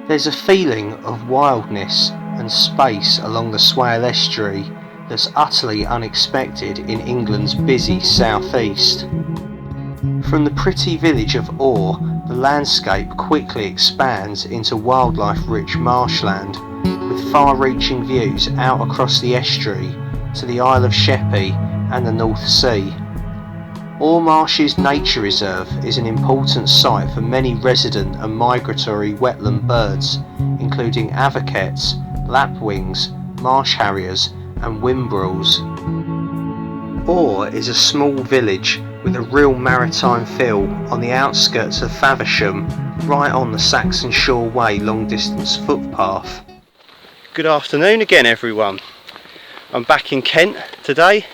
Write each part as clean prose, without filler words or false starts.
There's a feeling of wildness and space along the Swale Estuary that's utterly unexpected in England's busy southeast. From the pretty village of Oare, the landscape quickly expands into wildlife-rich marshland, with far-reaching views out across the estuary to the Isle of Sheppey and the North Sea. Oare Marshes Nature Reserve is an important site for many resident and migratory wetland birds, including avocates, lapwings, marsh harriers and whimbrels. Oare is a small village with a real maritime feel on the outskirts of Faversham, right on the Saxon Shore Way long distance footpath. Good afternoon again everyone. I'm back in Kent today.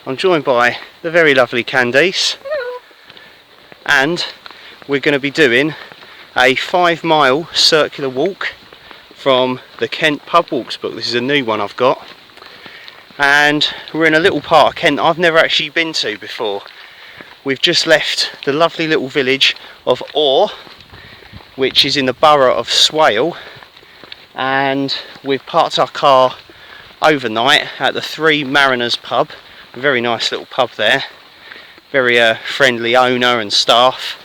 I'm joined by the very lovely Candice. Hello. And we're going to be doing a 5-mile circular walk from the Kent Pub Walks book. This is a new one I've got. And we're in a little part of Kent I've never actually been to before. We've just left the lovely little village of Oare, which is in the borough of Swale, and we've parked our car overnight at the Three Mariners pub. A very nice little pub there, very friendly owner and staff.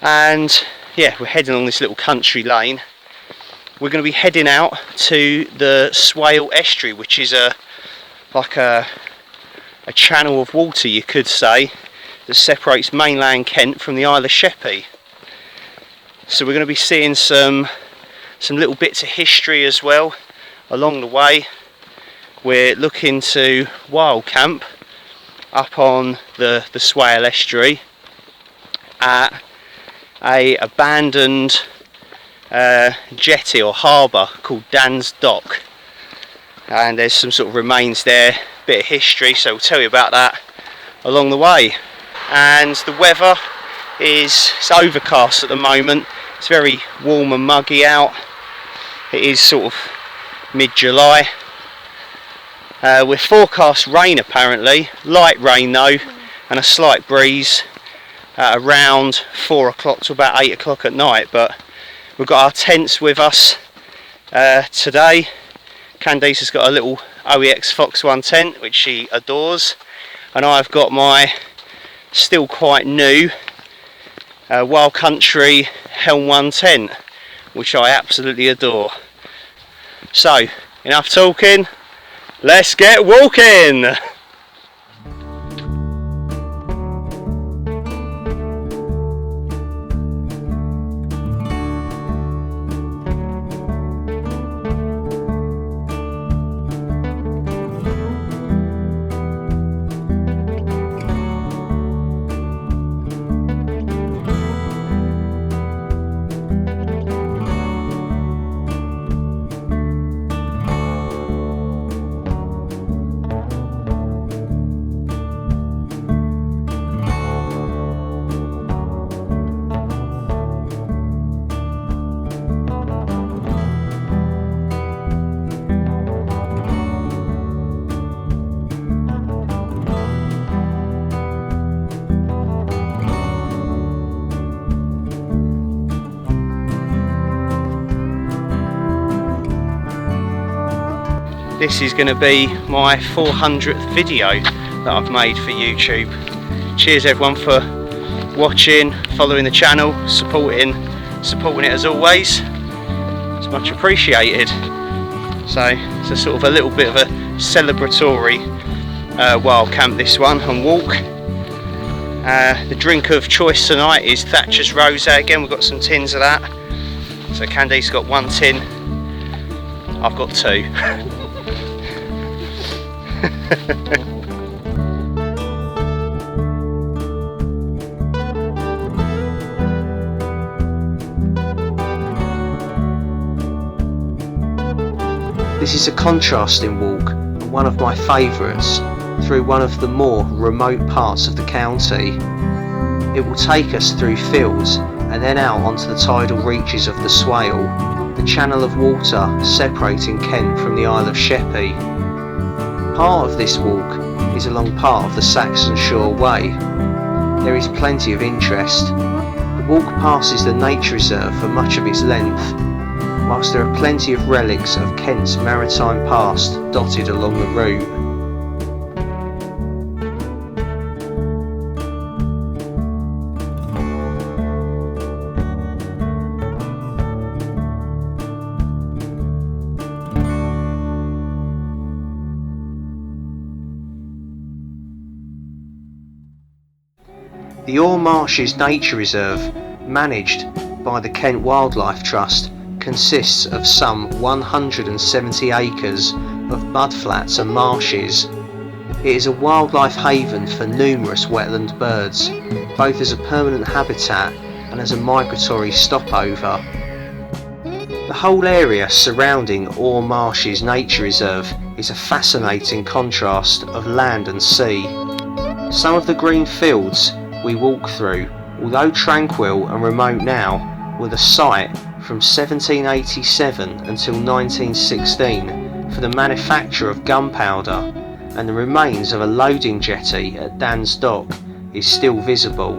And yeah, we're heading along this little country lane. We're going to be heading out to the Swale Estuary, which is like a channel of water, you could say, that separates mainland Kent from the Isle of Sheppey. So we're going to be seeing some little bits of history as well along the way. We're looking to wild camp up on the Swale Estuary at a abandoned jetty or harbour called Dan's Dock, and there's some sort of remains there, bit of history, so we'll tell you about that along the way. And the weather it's overcast at the moment. It's very warm and muggy out. It is sort of mid-July. We're forecast rain apparently, light rain though, and a slight breeze at around 4 o'clock to about 8 o'clock at night. But we've got our tents with us today. Candice has got a little OEX Foxx 1 tent which she adores, and I've got my still quite new Wild Country Helm 1 tent which I absolutely adore. So enough talking, let's get walking! This is going to be my 400th video that I've made for YouTube. Cheers everyone for watching, following the channel, supporting it as always. It's much appreciated. So it's a sort of a little bit of a celebratory wild camp, this one, and walk. The drink of choice tonight is Thatcher's Rosé. Again, we've got some tins of that. So Candice's got 1 tin, I've got 2. This is a contrasting walk, and one of my favourites, through one of the more remote parts of the county. It will take us through fields and then out onto the tidal reaches of the Swale, the channel of water separating Kent from the Isle of Sheppey. Part of this walk is along part of the Saxon Shore Way. There is plenty of interest. The walk passes the nature reserve for much of its length, whilst there are plenty of relics of Kent's maritime past dotted along the route. The Oare Marshes Nature Reserve, managed by the Kent Wildlife Trust, consists of some 170 acres of mudflats and marshes. It is a wildlife haven for numerous wetland birds, both as a permanent habitat and as a migratory stopover. The whole area surrounding Oare Marshes Nature Reserve is a fascinating contrast of land and sea. Some of the green fields we walk through, although tranquil and remote now, were the site from 1787 until 1916 for the manufacture of gunpowder, and the remains of a loading jetty at Dan's Dock is still visible.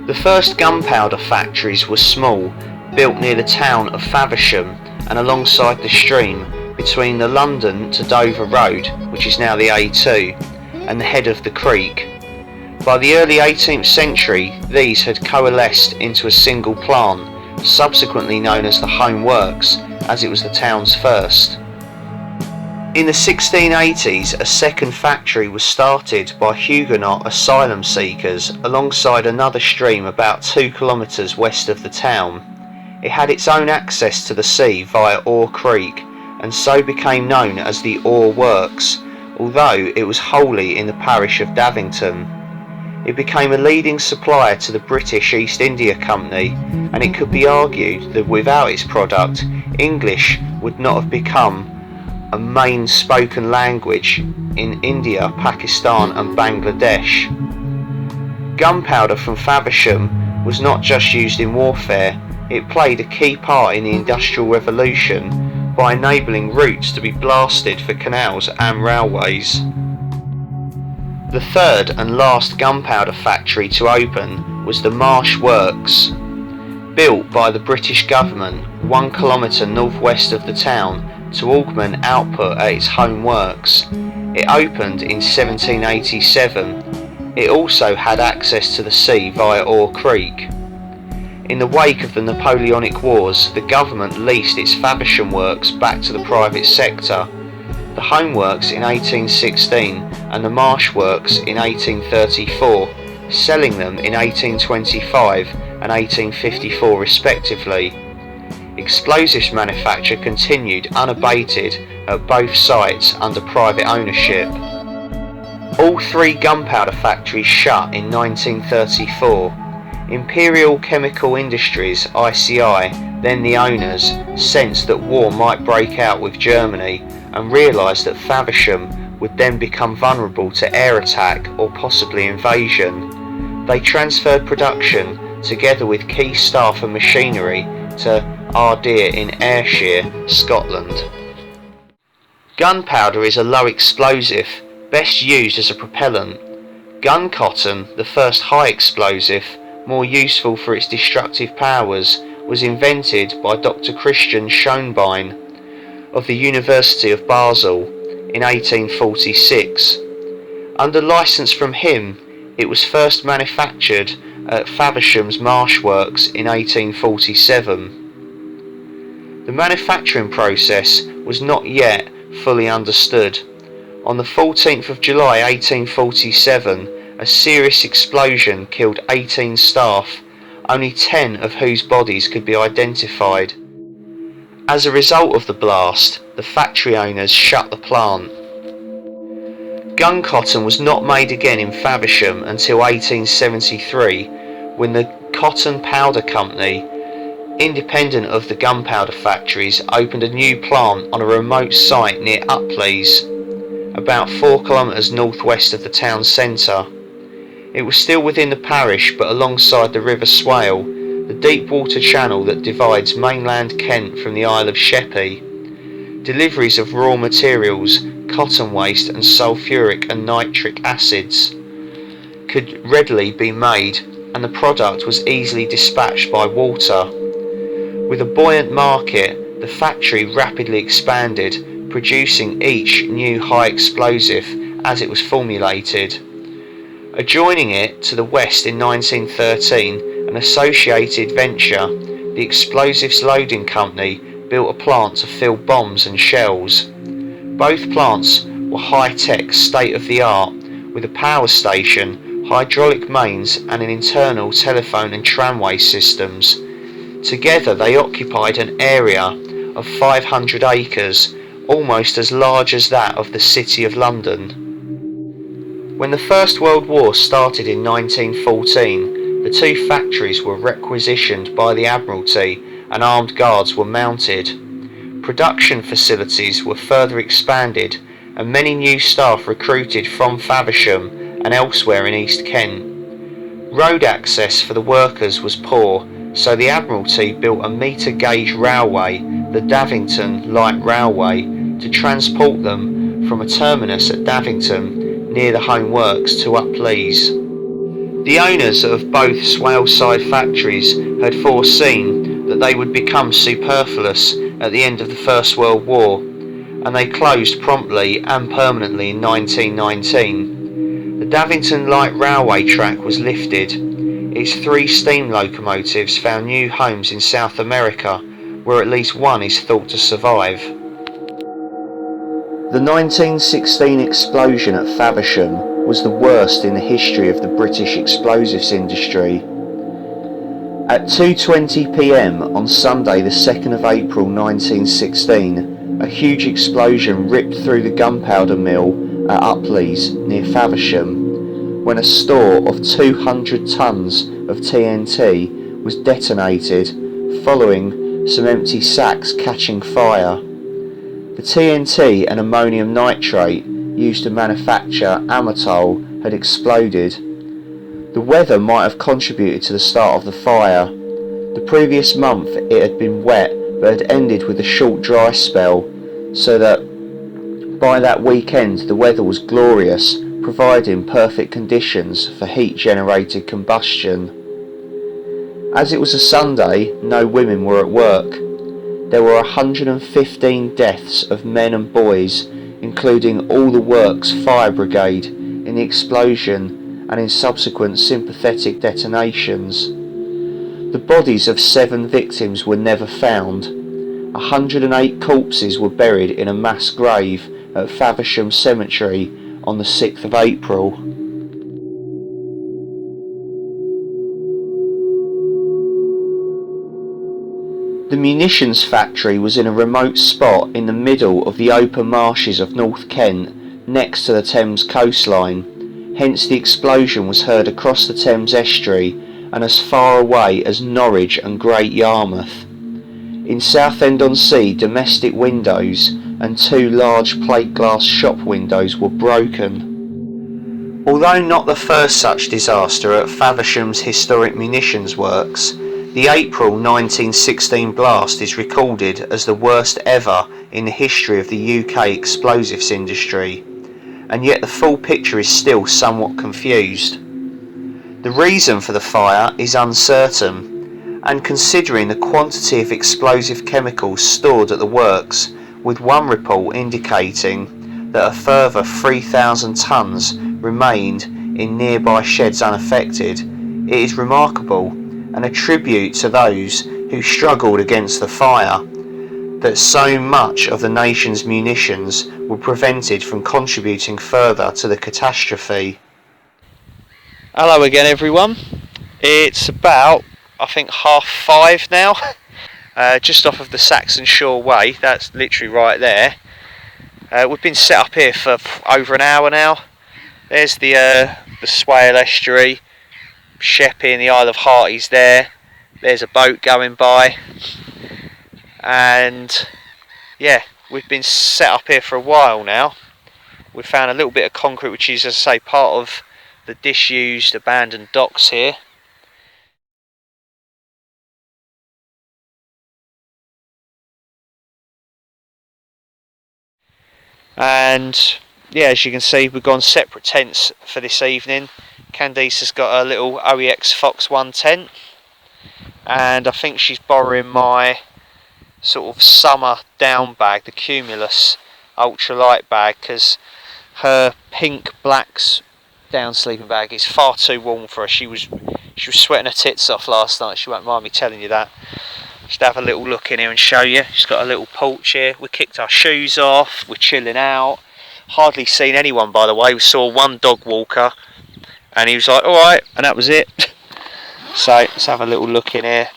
The first gunpowder factories were small, built near the town of Faversham and alongside the stream between the London to Dover Road, which is now the A2, and the head of the creek. By the early 18th century, these had coalesced into a single plant, subsequently known as the Home Works, as it was the town's first. In the 1680s, a second factory was started by Huguenot asylum seekers alongside another stream about 2 kilometres west of the town. It had its own access to the sea via Oare Creek, and so became known as the Oare Works, although it was wholly in the parish of Davington. It became a leading supplier to the British East India Company, and it could be argued that without its product, English would not have become a main spoken language in India, Pakistan and Bangladesh. Gunpowder from Faversham was not just used in warfare, it played a key part in the Industrial Revolution by enabling routes to be blasted for canals and railways. The third and last gunpowder factory to open was the Marsh Works, built by the British government 1 kilometre northwest of the town to augment output at its home works. It opened in 1787. It also had access to the sea via Oare Creek. In the wake of the Napoleonic Wars, the government leased its Faversham works back to the private sector. The Home Works in 1816 and the Marsh Works in 1834, selling them in 1825 and 1854 respectively. Explosives manufacture continued unabated at both sites under private ownership. All 3 gunpowder factories shut in 1934. Imperial Chemical Industries (ICI), then the owners, sensed that war might break out with Germany and realised that Faversham would then become vulnerable to air attack or possibly invasion. They transferred production, together with key staff and machinery, to Harty in Ayrshire, Scotland. Gunpowder is a low explosive, best used as a propellant. Gun cotton, the first high explosive, more useful for its destructive powers, was invented by Dr. Christian Schoenbein of the University of Basel in 1846. Under licence from him, it was first manufactured at Faversham's Marsh Works in 1847. The manufacturing process was not yet fully understood. On the 14th of July 1847, a serious explosion killed 18 staff, only 10 of whose bodies could be identified. As a result of the blast, the factory owners shut the plant. Gun cotton was not made again in Faversham until 1873, when the Cotton Powder Company, independent of the gunpowder factories, opened a new plant on a remote site near Uplees, about 4 kilometres northwest of the town centre. It was still within the parish, but alongside the River Swale, the deep water channel that divides mainland Kent from the Isle of Sheppey. Deliveries of raw materials, cotton waste and sulphuric and nitric acids could readily be made and the product was easily dispatched by water. With a buoyant market, the factory rapidly expanded, producing each new high explosive as it was formulated. Adjoining it to the west in 1913, an associated venture, the Explosives Loading Company built a plant to fill bombs and shells. Both plants were high-tech, state-of-the-art, with a power station, hydraulic mains and an internal telephone and tramway systems. Together they occupied an area of 500 acres, almost as large as that of the City of London. When the First World War started in 1914, the two factories were requisitioned by the Admiralty and armed guards were mounted. Production facilities were further expanded and many new staff recruited from Faversham and elsewhere in East Kent. Road access for the workers was poor, so the Admiralty built a metre gauge railway, the Davington Light Railway, to transport them from a terminus at Davington near the home works to Uplees. The owners of both Swaleside factories had foreseen that they would become superfluous at the end of the First World War, and they closed promptly and permanently in 1919. The Davington Light Railway track was lifted. Its 3 steam locomotives found new homes in South America, where at least one is thought to survive. The 1916 explosion at Faversham was the worst in the history of the British explosives industry. At 2:20 p.m. on Sunday the 2nd of April 1916, a huge explosion ripped through the gunpowder mill at Uplees near Faversham, when a store of 200 tons of TNT was detonated, following some empty sacks catching fire. The TNT and ammonium nitrate used to manufacture amatol had exploded. The weather might have contributed to the start of the fire. The previous month it had been wet but had ended with a short dry spell, so that by that weekend the weather was glorious, providing perfect conditions for heat-generated combustion. As it was a Sunday, no women were at work. There were 115 deaths of men and boys, including all the works fire brigade, in the explosion and in subsequent sympathetic detonations. The bodies of 7 victims were never found. 108 corpses were buried in a mass grave at Faversham Cemetery on the 6th of April. The munitions factory was in a remote spot in the middle of the open marshes of North Kent, next to the Thames coastline. Hence the explosion was heard across the Thames estuary and as far away as Norwich and Great Yarmouth. In Southend-on-Sea, domestic windows and 2 large plate glass shop windows were broken. Although not the first such disaster at Faversham's historic munitions works, the April 1916 blast is recorded as the worst ever in the history of the UK explosives industry, and yet the full picture is still somewhat confused. The reason for the fire is uncertain, and considering the quantity of explosive chemicals stored at the works, with one report indicating that a further 3,000 tonnes remained in nearby sheds unaffected, it is remarkable and a tribute to those who struggled against the fire that so much of the nation's munitions were prevented from contributing further to the catastrophe. Hello again everyone, it's about I think 5:30 now, just off of the Saxon Shore Way, that's literally right there. We've been set up here for over an hour now. There's the Swale Estuary, Sheppey and the Isle of Harty's there. There's a boat going by, and yeah, we've been set up here for a while now. We've found a little bit of concrete which is, as I say, part of the disused abandoned docks here. And yeah, as you can see, we've gone separate tents for this evening. Candice has got a little OEX Foxx 110, and I think she's borrowing my sort of summer down bag, the Cumulus ultralight bag, because her pink blacks down sleeping bag is far too warm for her. She was sweating her tits off last night. She won't mind me telling you that. Just have a little look in here and show you. She's got a little porch here. We kicked our shoes off. We're chilling out. Hardly seen anyone, by the way. We saw one dog walker, and he was like, "All right," and that was it. So let's have a little look in here.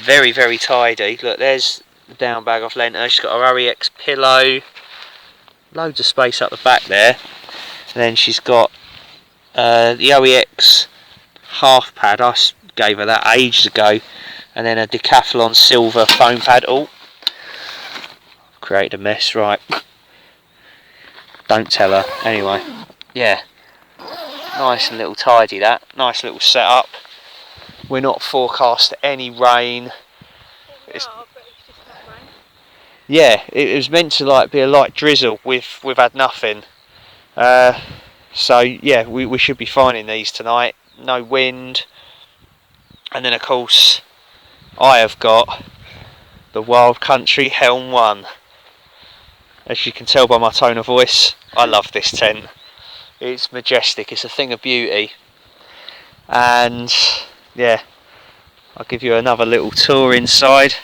Very, very tidy. Look, there's the down bag I've lent her. She's got her OEX pillow. Loads of space up the back there. And then she's got the OEX half pad. I gave her that ages ago. And then a Decathlon silver foam pad. Oh, created a mess, right. Don't tell her. Anyway, yeah. Nice and little tidy that. Nice little setup. We're not forecast any rain. But it's just not rain. Yeah, it was meant to like be a light drizzle. We've had nothing. So yeah, we should be fine in these tonight. No wind. And then of course I have got the Wild Country Helm 1. As you can tell by my tone of voice, I love this tent. It's majestic, it's a thing of beauty. And yeah, I'll give you another little tour inside.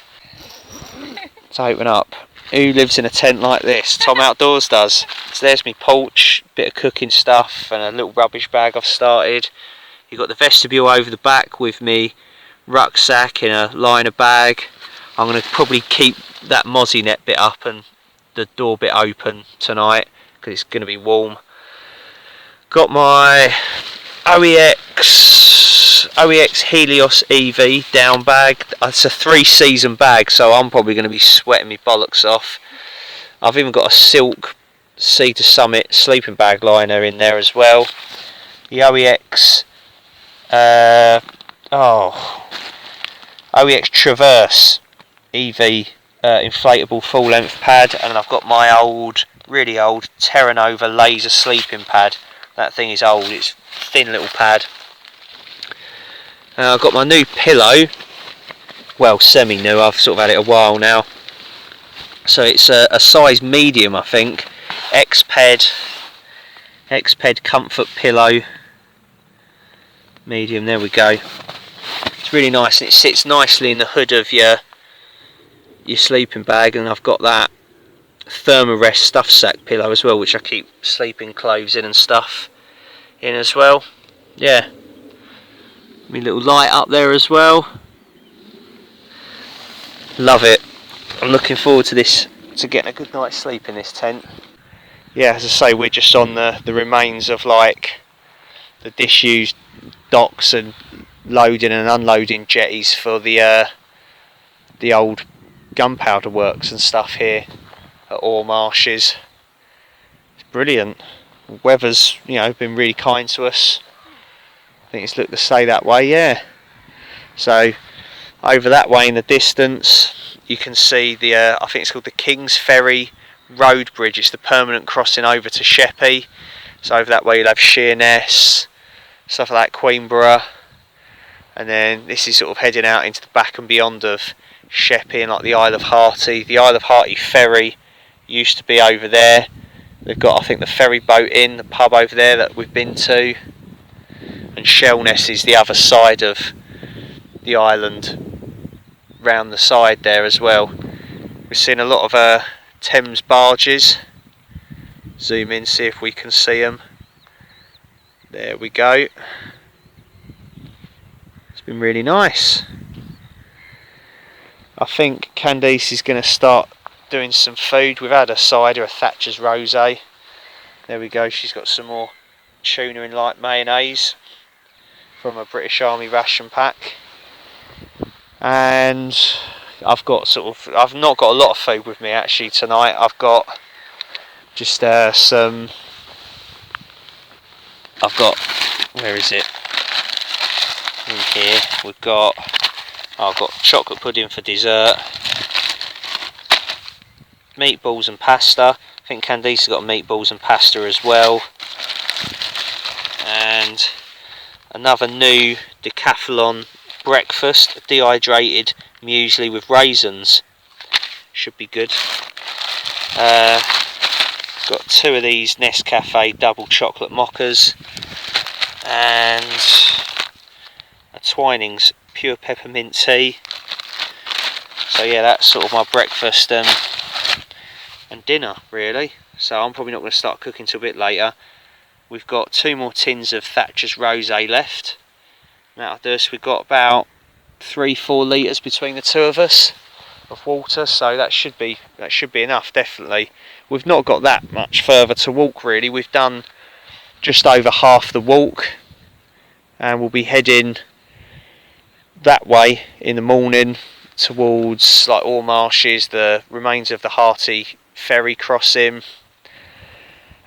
Let's open up. Who lives in a tent like this? Tom Outdoors does. So there's my porch, bit of cooking stuff and a little rubbish bag I've started. You've got the vestibule over the back with me rucksack in a liner bag. I'm going to probably keep that mozzie net bit up and the door bit open tonight because it's going to be warm. Got my OEX Helios EV down bag. It's a 3-season bag, so I'm probably going to be sweating my bollocks off. I've even got a silk Sea to Summit sleeping bag liner in there as well. The OEX OEX Traverse EV inflatable full length pad, and I've got my really old Terra Nova laser sleeping pad. That thing is old, it's a thin little pad. I've got my new pillow, well semi-new, I've sort of had it a while now. So it's a size medium I think, X-Ped Comfort Pillow, medium, there we go. It's really nice and it sits nicely in the hood of your sleeping bag, and I've got that Thermarest stuff sack pillow as well, which I keep sleeping clothes in and stuff in as well. Yeah, my little light up there as well. Love it. I'm looking forward to this, to getting a good night's sleep in this tent. Yeah, as I say, we're just on the remains of like the disused docks and loading and unloading jetties for the old gunpowder works and stuff here at Oare Marshes. It's brilliant. The weather's, been really kind to us. I think it's looked to stay that way, yeah. So over that way in the distance you can see the I think it's called the King's Ferry road bridge. It's the permanent crossing over to Sheppey. So over that way you'll have Sheerness, stuff like that, Queenborough, and then this is sort of heading out into the back and beyond of Sheppey and like the Isle of Harty. The Isle of Harty ferry used to be over there. They've got, I think, the ferry boat in the pub over there that we've been to, and Sheerness is the other side of the island, round the side there as well. We've seen a lot of Thames barges. Zoom in, see if we can see them. There we go. It's been really nice. I think Candice is going to start doing some food. We've had a cider, a Thatcher's Rosé. There we go, she's got some more tuna in light mayonnaise from a British Army ration pack. And I've not got a lot of food with me actually tonight. I've got just where is it? In here we've got, I've got chocolate pudding for dessert, meatballs and pasta. I think Candice has got meatballs and pasta as well. and another new decathlon breakfast, dehydrated muesli with raisins. Should be good. Got 2 of these Nescafe double chocolate mochas and a Twinings pure peppermint tea. So yeah, that's sort of my breakfast and dinner really. So I'm probably not going to start cooking till a bit later. We've got 2 more tins of Thatcher's Rosé left. That'll do us. We've got about 3-4 litres between the 2 of us of water, so that should be enough, definitely. We've not got that much further to walk really. We've done just over half the walk, and we'll be heading that way in the morning towards like Oare Marshes, the remains of the Harty Ferry crossing,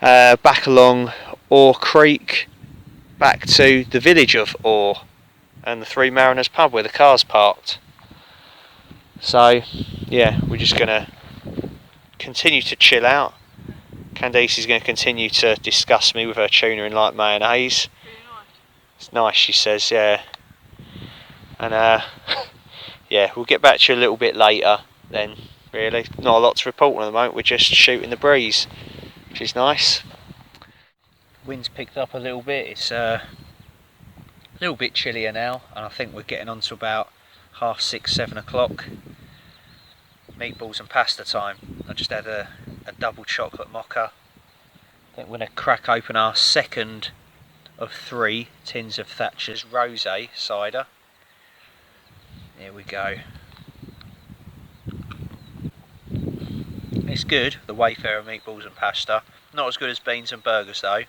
back along Oare Creek, back to the village of Oare and the Three Mariners pub where the car's parked. So yeah, we're just going to continue to chill out. Candice is going to continue to discuss me with her tuna in light mayonnaise. Really nice. It's nice, she says, yeah. And yeah, we'll get back to you a little bit later then, really. Not a lot to report on at the moment, we're just shooting the breeze, which is nice. Wind's picked up a little bit, it's a little bit chillier now, and I think we're getting on to about 6:30, 7 o'clock. Meatballs and pasta time. I just had a double chocolate mocha. I think we're going to crack open our second of 3 tins of Thatcher's Rosé cider. Here we go. It's good, the Wayfarer meatballs and pasta. Not as good as beans and burgers though.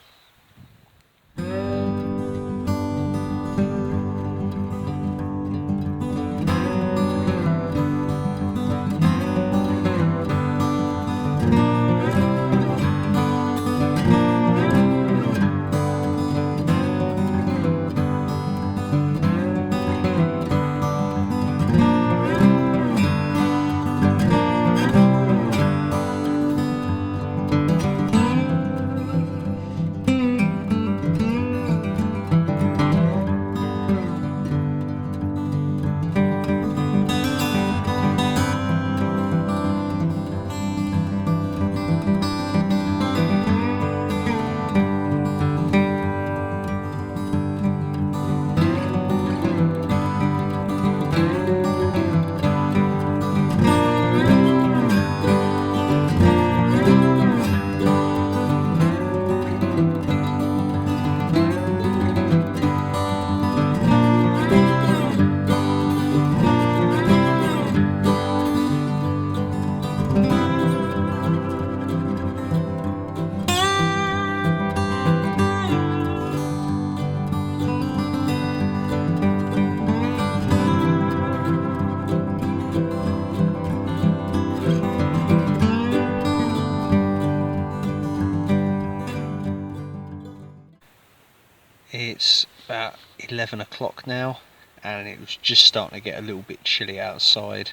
It's about 11 o'clock now, and it was just starting to get a little bit chilly outside.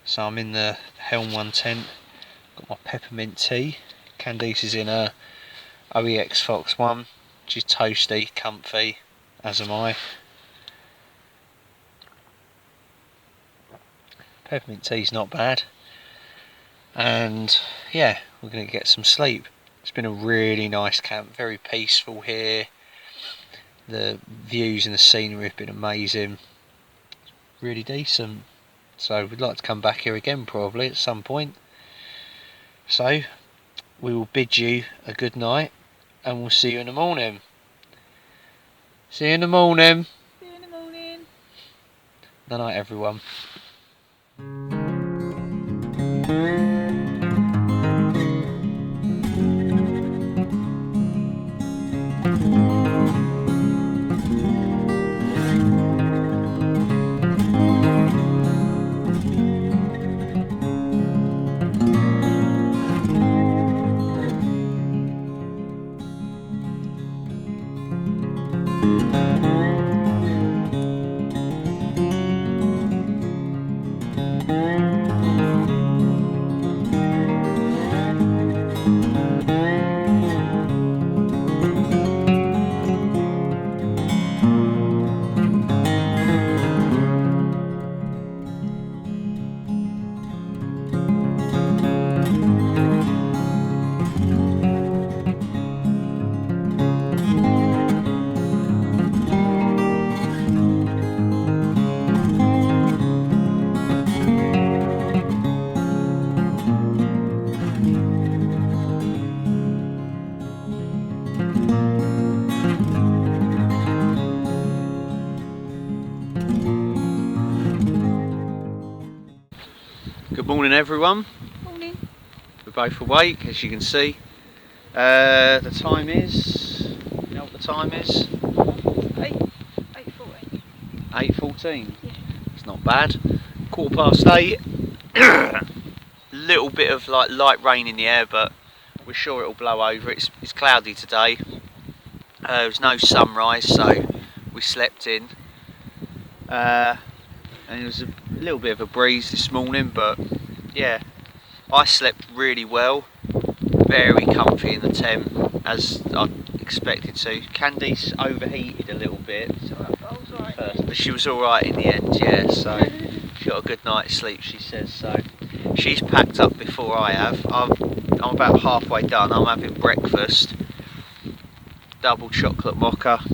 So I'm in the Helm 1 tent, got my peppermint tea. Candice is in her OEX Foxx 1, which is toasty, comfy, as am I. Peppermint tea's not bad, and yeah, we're going to get some sleep. It's been a really nice camp, very peaceful here. The views and the scenery have been amazing, really decent. So we'd like to come back here again probably at some point. So we will bid you a good night, and we'll see you in the morning. See you in the morning. See you in the morning. Good night everyone. Good morning everyone. Morning. We're both awake as you can see. The time is, you know what the time is? 8:14. 8:14. Yeah. It's not bad. 8:15. Little bit of like light rain in the air, but we're sure it'll blow over. It's cloudy today. There was no sunrise, so we slept in. And it was a little bit of a breeze this morning, but yeah, I slept really well. Very comfy in the tent, as I expected to. Candice overheated a little bit first, but she was alright in the end, yeah, so she got a good night's sleep, she says. So she's packed up before I have. I'm about halfway done. I'm having breakfast, double chocolate mocha,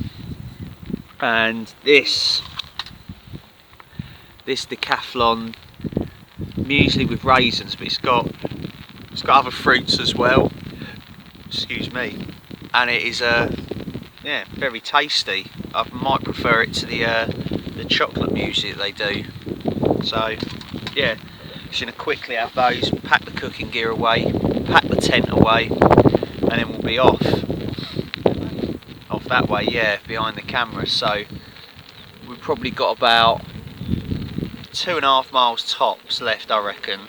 and this decathlon muesli with raisins, but it's got other fruits as well. Excuse me. And it is yeah, very tasty. I might prefer it to the chocolate muesli that they do. So yeah, just gonna quickly have those, pack the cooking gear away, pack the tent away, and then we'll be off that way, yeah, behind the camera. So we've probably got about 2.5 miles tops left, I reckon.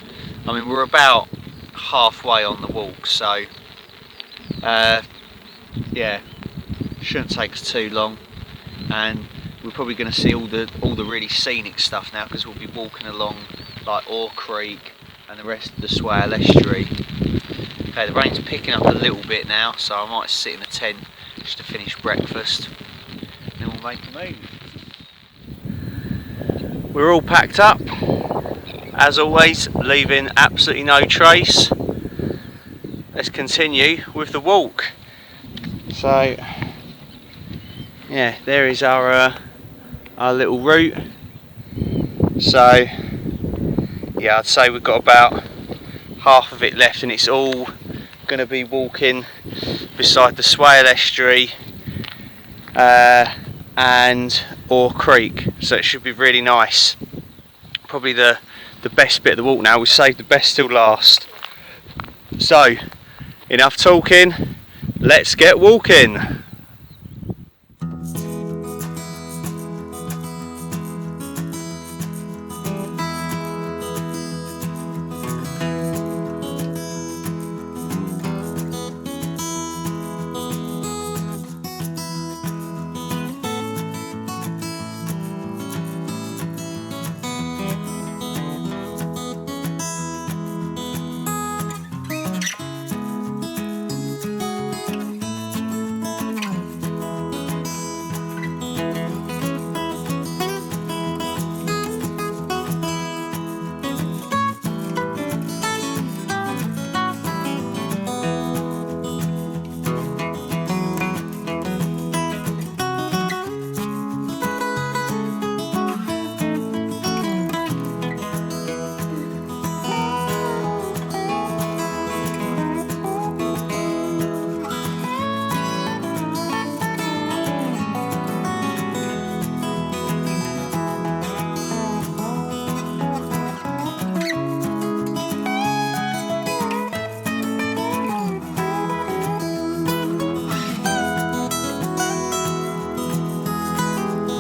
I mean, we're about halfway on the walk, so yeah, shouldn't take us too long, and we're probably going to see all the really scenic stuff now, because we'll be walking along like Oare Creek and the rest of the Swale Estuary. Okay, the rain's picking up a little bit now, so I might sit in the tent just to finish breakfast, and then we'll make a move. We're all packed up, as always, leaving absolutely no trace. Let's continue with the walk. So yeah, there is our little route. So yeah, I'd say we've got about half of it left, and it's all going to be walking beside the Swale Estuary and Oare Creek, so it should be really nice. Probably the best bit of the walk now. We saved the best till last. So enough talking, let's get walking.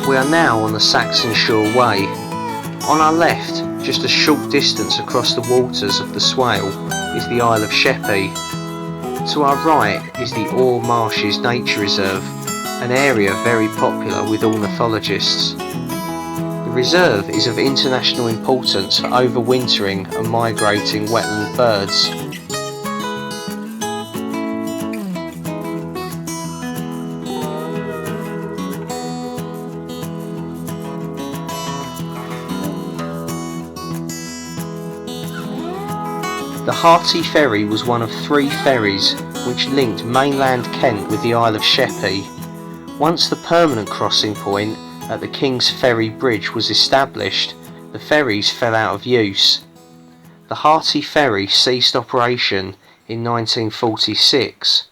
We are now on the Saxon Shore Way. On our left, just a short distance across the waters of the Swale, is the Isle of Sheppey. To our right is the Oare Marshes Nature Reserve, an area very popular with ornithologists. The reserve is of international importance for overwintering and migrating wetland birds. The Harty Ferry was one of 3 ferries which linked mainland Kent with the Isle of Sheppey. Once the permanent crossing point at the King's Ferry Bridge was established, the ferries fell out of use. The Hartsey Ferry ceased operation in 1946.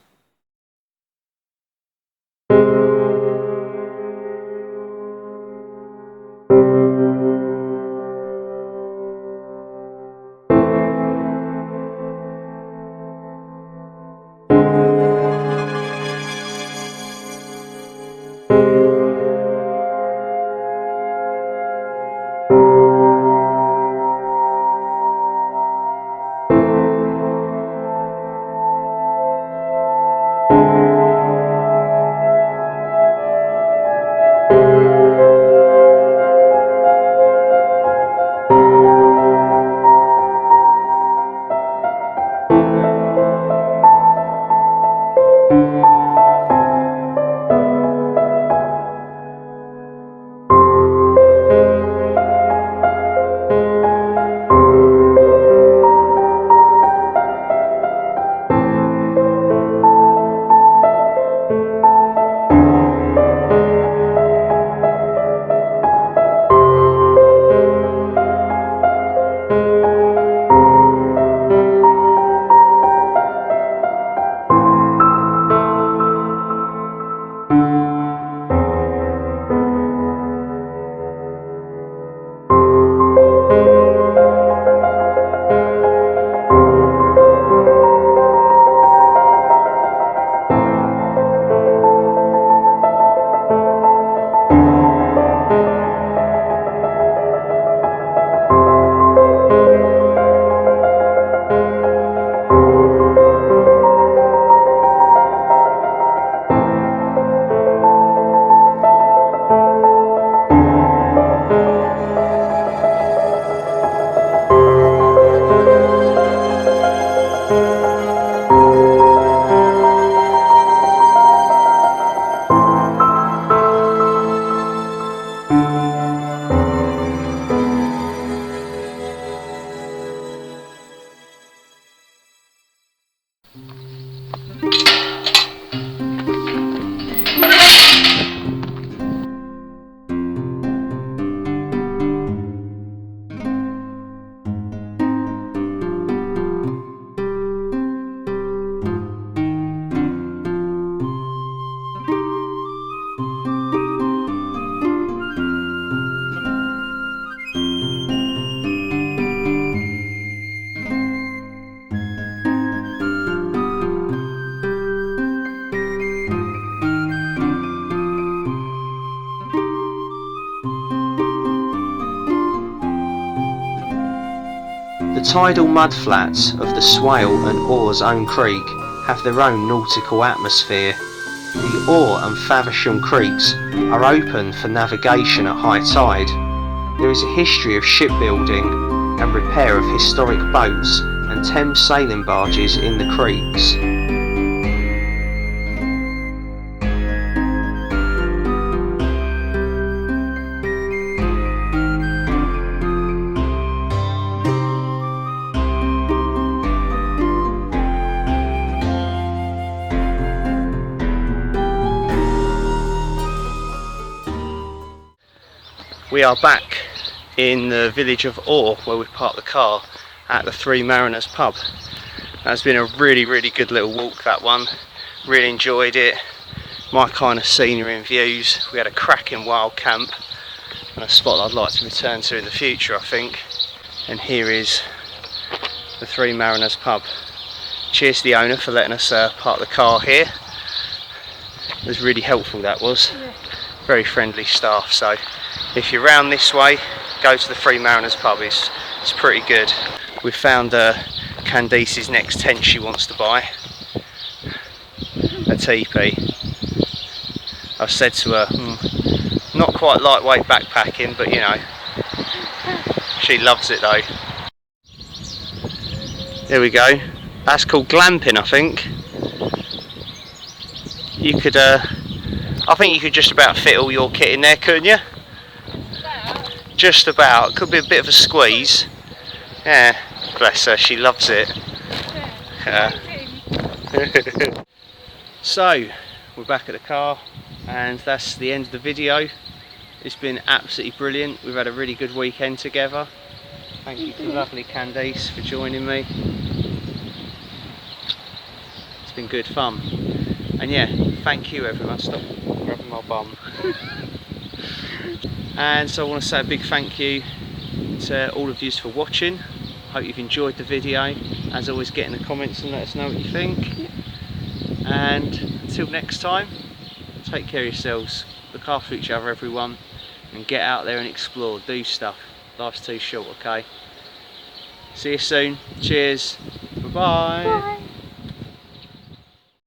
The tidal mudflats of the Swale and Oare's Creek have their own nautical atmosphere. The Oare and Faversham creeks are open for navigation at high tide. There is a history of shipbuilding and repair of historic boats and Thames sailing barges in the creeks. We are back in the village of Oare where we parked the car at the Three Mariners pub. That's been a really good little walk, that one. Really enjoyed it. My kind of scenery and views. We had a cracking wild camp and a spot I'd like to return to in the future, I think. And here is the Three Mariners pub. Cheers to the owner for letting us park the car here. It was really helpful, that was. Yeah. Very friendly staff, so if you're round this way, go to the Three Mariners pub. It's pretty good. We've found Candice's next tent she wants to buy. A teepee. I've said to her, not quite lightweight backpacking, but you know, she loves it though. There we go. That's called glamping, I think. You could, I think you could just about fit all your kit in there, couldn't you? Just about. Could be a bit of a squeeze. Yeah, bless her, she loves it. So, we're back at the car and that's the end of the video. It's been absolutely brilliant. We've had a really good weekend together. Thank you to the lovely Candice for joining me. It's been good fun. And yeah, thank you everyone. Stop rubbing my bum. And so I want to say a big thank you to all of you for watching. Hope you've enjoyed the video. As always, get in the comments and let us know what you think. And until next time, take care of yourselves, look after each other everyone, and get out there and explore, do stuff. Life's too short, okay? See you soon. Cheers. Bye-bye. Bye.